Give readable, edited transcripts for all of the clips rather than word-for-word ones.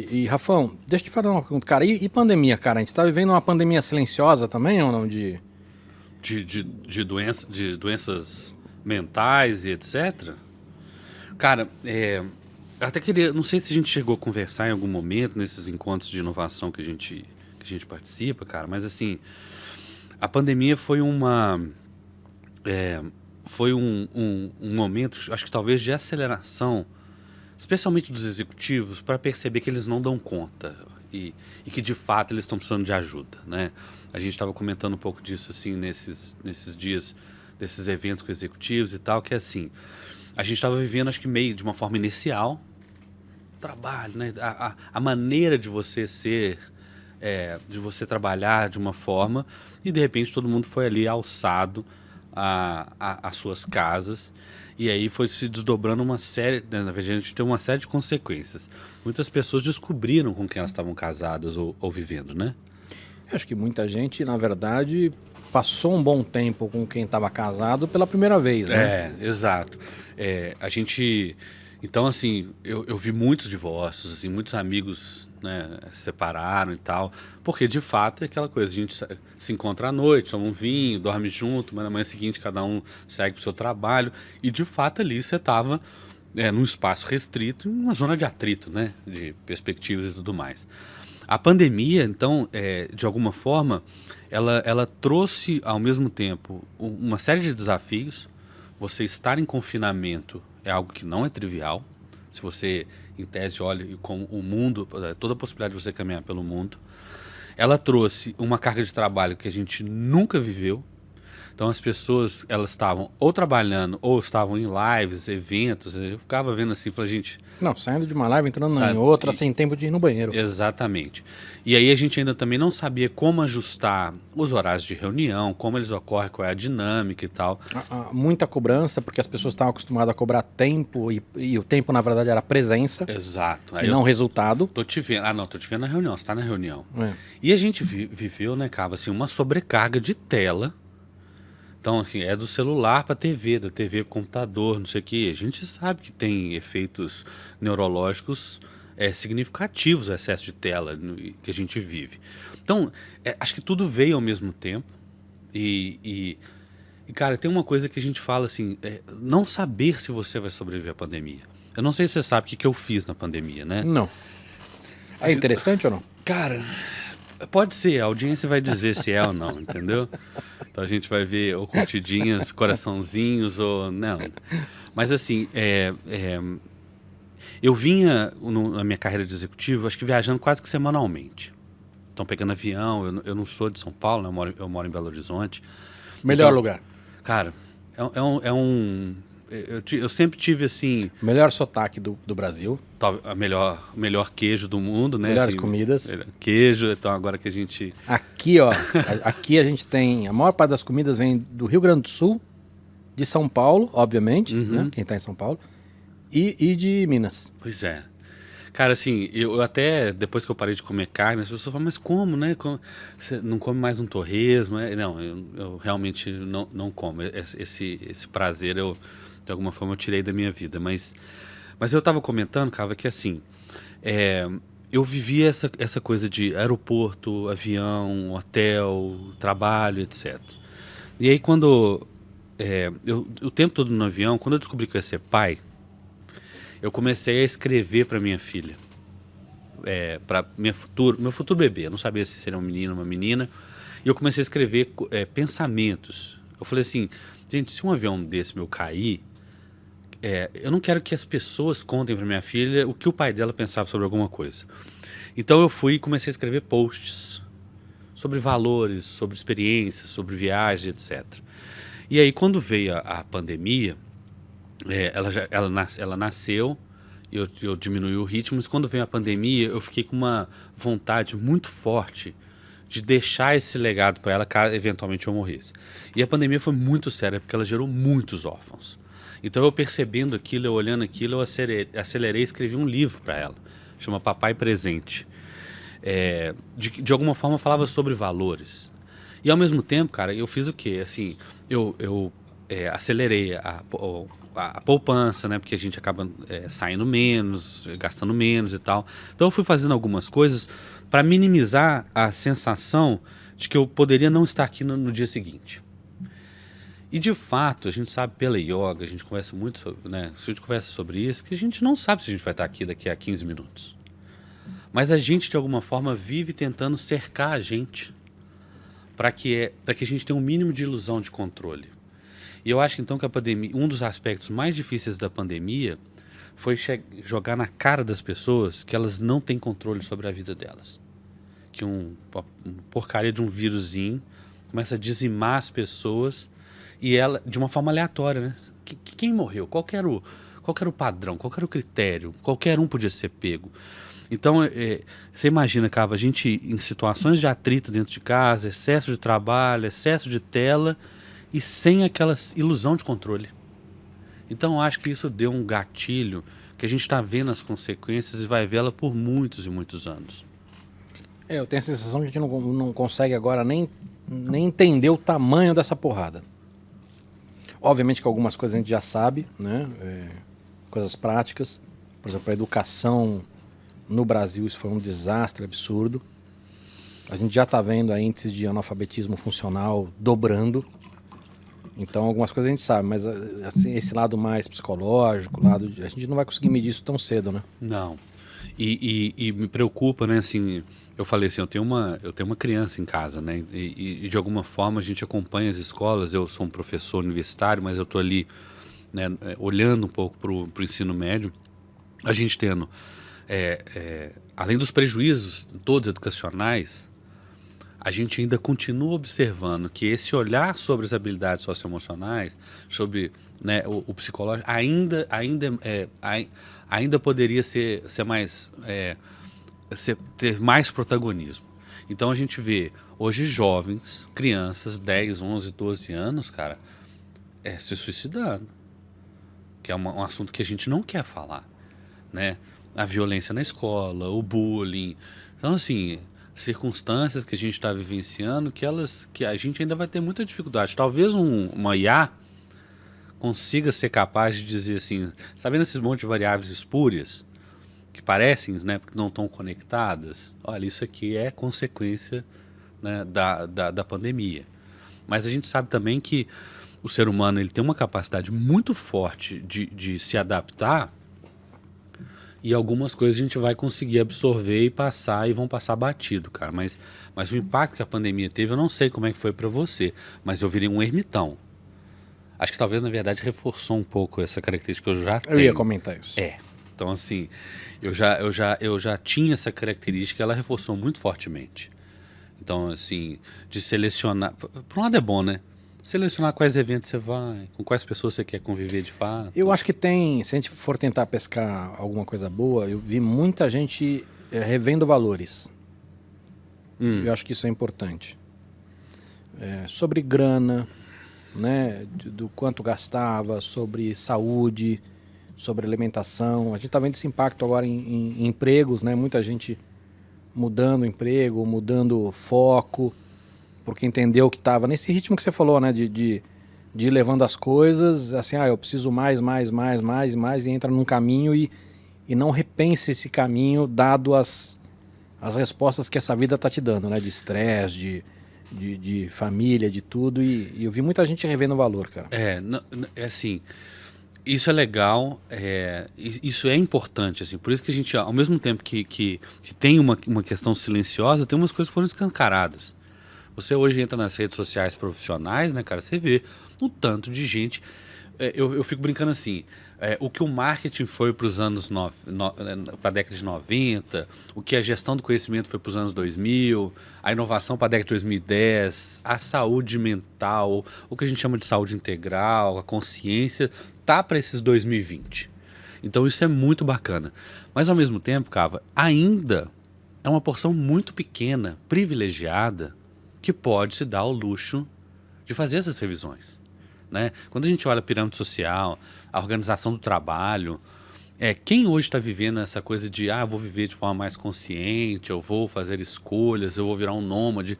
E Rafão, deixa eu te fazer uma pergunta, cara. E pandemia, cara? A gente tá vivendo uma pandemia silenciosa também ou não? De doenças mentais e etc. Cara, eu até queria, não sei se a gente chegou a conversar em algum momento nesses encontros de inovação que a gente participa, cara, mas assim, a pandemia foi um momento, acho que talvez de aceleração, especialmente dos executivos, para perceber que eles não dão conta e que de fato eles estão precisando de ajuda, né? A gente estava comentando um pouco disso assim nesses dias, desses eventos com executivos e tal, que é assim, a gente estava vivendo acho que meio de uma forma inicial, trabalho, né? A maneira de você ser, de você trabalhar de uma forma e de repente todo mundo foi ali alçado às suas casas e aí foi se desdobrando uma série, né, na verdade a gente tem uma série de consequências. Muitas pessoas descobriram com quem elas estavam casadas ou vivendo, né? Eu acho que muita gente, na verdade, passou um bom tempo com quem estava casado pela primeira vez, né? Exato. A gente... Então, assim, eu vi muitos divórcios, assim, muitos amigos, né, se separaram e tal, porque de fato é aquela coisa, a gente se encontra à noite, toma um vinho, dorme junto, mas na manhã seguinte cada um segue pro seu trabalho, e de fato ali você estava num espaço restrito, em uma zona de atrito, né, de perspectivas e tudo mais. A pandemia, então, de alguma forma, ela trouxe ao mesmo tempo uma série de desafios. Você estar em confinamento é algo que não é trivial. Se você, em tese, olha com o mundo, toda a possibilidade de você caminhar pelo mundo. Ela trouxe uma carga de trabalho que a gente nunca viveu. Então as pessoas, elas estavam ou trabalhando ou estavam em lives, eventos. Eu ficava vendo assim, falei, gente... Não, saindo de uma live, entrando em outra, sem tempo de ir no banheiro. Exatamente. E aí a gente ainda também não sabia como ajustar os horários de reunião, como eles ocorrem, qual é a dinâmica e tal. Muita cobrança, porque as pessoas estavam acostumadas a cobrar tempo e o tempo, na verdade, era presença. Exato. Aí e não resultado. Tô te vendo. Ah, não, tô te vendo na reunião, você tá na reunião. E a gente viveu, né, Cava, assim, uma sobrecarga de tela. Então, assim, é do celular para TV, da TV para computador, não sei o quê. A gente sabe que tem efeitos neurológicos significativos o excesso de tela que a gente vive. Então, acho que tudo veio ao mesmo tempo. E, cara, tem uma coisa que a gente fala assim, não saber se você vai sobreviver à pandemia. Eu não sei se você sabe o que eu fiz na pandemia, né? Não. É interessante ou não? Cara, pode ser, a audiência vai dizer se é ou não, entendeu? Então a gente vai ver ou curtidinhas, coraçãozinhos ou não. Mas assim, eu vinha na minha carreira de executivo, acho que viajando quase que semanalmente. Então pegando avião, eu não sou de São Paulo, né? Eu moro em Belo Horizonte. Melhor então, lugar. Cara, eu sempre tive assim... Melhor sotaque do Brasil. A melhor queijo do mundo, né? Melhores assim, comidas. Queijo, então agora que a gente... Aqui, ó, aqui a gente tem... A maior parte das comidas vem do Rio Grande do Sul, de São Paulo, obviamente, né? Quem tá em São Paulo, e de Minas. Pois é. Cara, assim, eu até, depois que eu parei de comer carne, as pessoas falam, mas como, né? Você não come mais um torresmo? Não, eu realmente não como. Esse prazer, de alguma forma, eu tirei da minha vida. Mas eu estava comentando, Cava, que assim, eu vivia essa coisa de aeroporto, avião, hotel, trabalho, etc. E aí, quando o tempo todo no avião, quando eu descobri que eu ia ser pai, eu comecei a escrever para minha filha, para meu futuro bebê. Eu não sabia se seria um menino ou uma menina. E eu comecei a escrever pensamentos. Eu falei assim, gente, se um avião desse meu cair, eu não quero que as pessoas contem para minha filha o que o pai dela pensava sobre alguma coisa. Então eu fui e comecei a escrever posts sobre valores, sobre experiências, sobre viagem, etc. E aí quando veio a pandemia, ela nasceu, eu diminui o ritmo, mas quando veio a pandemia eu fiquei com uma vontade muito forte de deixar esse legado para ela caso eventualmente eu morresse. E a pandemia foi muito séria porque ela gerou muitos órfãos. Então eu percebendo aquilo, eu olhando aquilo, eu acelerei e escrevi um livro para ela, chama Papai Presente. De alguma forma falava sobre valores. E ao mesmo tempo, cara, eu fiz o quê? Assim, eu acelerei a poupança, né? Porque a gente acaba saindo menos, gastando menos e tal. Então eu fui fazendo algumas coisas para minimizar a sensação de que eu poderia não estar aqui no dia seguinte. E de fato, a gente sabe pela yoga, a gente conversa muito sobre, né? A gente conversa sobre isso, que a gente não sabe se a gente vai estar aqui daqui a 15 minutos. Mas a gente, de alguma forma, vive tentando cercar a gente para que a gente tenha um mínimo de ilusão de controle. E eu acho então que a pandemia, um dos aspectos mais difíceis da pandemia foi jogar na cara das pessoas que elas não têm controle sobre a vida delas. Que uma porcaria de um vírusinho começa a dizimar as pessoas e ela, de uma forma aleatória, né? Quem morreu? Qual que era o padrão? Qual que era o critério? Qualquer um podia ser pego. Então, você imagina, Cava, a gente em situações de atrito dentro de casa, excesso de trabalho, excesso de tela e sem aquela ilusão de controle. Então, eu acho que isso deu um gatilho que a gente está vendo as consequências e vai vê-la por muitos e muitos anos. Eu tenho a sensação que a gente não consegue agora nem entender o tamanho dessa porrada. Obviamente que algumas coisas a gente já sabe, né? Coisas práticas. Por exemplo, a educação no Brasil, isso foi um desastre absurdo. A gente já está vendo a índice de analfabetismo funcional dobrando. Então, algumas coisas a gente sabe, mas assim, esse lado mais psicológico, a gente não vai conseguir medir isso tão cedo, né? Não. E me preocupa, né? Assim, eu falei assim, eu tenho uma criança em casa, né? E de alguma forma a gente acompanha as escolas. Eu sou um professor universitário, mas eu estou ali, né, olhando um pouco para o ensino médio. A gente tendo, além dos prejuízos todos educacionais, a gente ainda continua observando que esse olhar sobre as habilidades socioemocionais, sobre, né, o psicológico, ainda poderia ser mais, ter mais protagonismo. Então a gente vê hoje jovens, crianças, 10, 11, 12 anos, cara, se suicidando. Que é um assunto que a gente não quer falar, né? A violência na escola, o bullying. Então, assim, circunstâncias que a gente está vivenciando que a gente ainda vai ter muita dificuldade. Talvez uma IA consiga ser capaz de dizer assim, está vendo esses monte de variáveis espúrias que parecem, né, que não estão conectadas? Olha, isso aqui é consequência, né, da pandemia. Mas a gente sabe também que o ser humano ele tem uma capacidade muito forte de se adaptar, e algumas coisas a gente vai conseguir absorver e passar e vão passar batido, cara. Mas o impacto que a pandemia teve, eu não sei como é que foi para você, mas eu virei um ermitão. Acho que talvez, na verdade, reforçou um pouco essa característica que eu já tenho. Eu ia comentar isso. Então, assim, eu já tinha essa característica, ela reforçou muito fortemente. Então, assim, de selecionar... Por um lado é bom, né? Selecionar quais eventos você vai, com quais pessoas você quer conviver de fato. Eu acho que tem, se a gente for tentar pescar alguma coisa boa, eu vi muita gente revendo valores. Eu acho que isso é importante. Sobre grana, né, do quanto gastava, sobre saúde, sobre alimentação. A gente está vendo esse impacto agora em empregos, né? Muita gente mudando emprego, mudando foco, porque entendeu que estava nesse ritmo que você falou, né? De ir levando as coisas, assim, eu preciso mais, e entra num caminho e não repense esse caminho dado as respostas que essa vida está te dando, né? De estresse, de família, de tudo. E eu vi muita gente revendo o valor, cara. Assim, isso é legal, isso é importante, assim, por isso que a gente, ao mesmo tempo que tem uma questão silenciosa, tem umas coisas que foram escancaradas. Você hoje entra nas redes sociais profissionais, né, cara, você vê um tanto de gente, eu fico brincando assim, o que o marketing foi para os anos, para a década de 90, o que a gestão do conhecimento foi para os anos 2000, a inovação para a década de 2010, a saúde mental, o que a gente chama de saúde integral, a consciência, tá para esses 2020. Então isso é muito bacana. Mas ao mesmo tempo, Cava, ainda é uma porção muito pequena, privilegiada, que pode se dar ao luxo de fazer essas revisões, né? Quando a gente olha a pirâmide social, a organização do trabalho, quem hoje está vivendo essa coisa de eu vou viver de forma mais consciente, eu vou fazer escolhas, eu vou virar um nômade,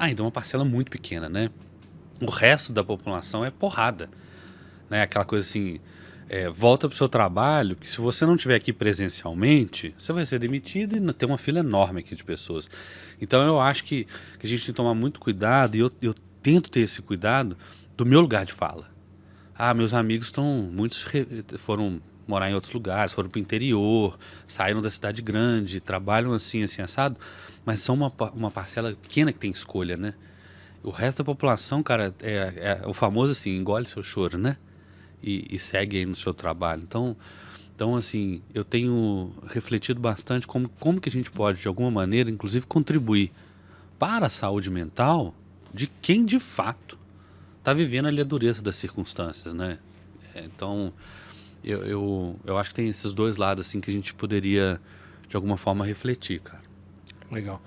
então é uma parcela muito pequena, né? O resto da população é porrada, né? Aquela coisa assim, volta para o seu trabalho, que se você não estiver aqui presencialmente, você vai ser demitido e tem uma fila enorme aqui de pessoas. Então eu acho que a gente tem que tomar muito cuidado, e eu tento ter esse cuidado do meu lugar de fala. Meus amigos muitos foram morar em outros lugares, foram para o interior, saíram da cidade grande, trabalham assim assado, mas são uma parcela pequena que tem escolha, né? O resto da população, cara, é o famoso assim, engole seu choro, né? E segue aí no seu trabalho. Então, assim, eu tenho refletido bastante como que a gente pode, de alguma maneira, inclusive contribuir para a saúde mental de quem, de fato, está vivendo ali a dureza das circunstâncias, né? Então, eu acho que tem esses dois lados, assim, que a gente poderia, de alguma forma, refletir, cara. Legal.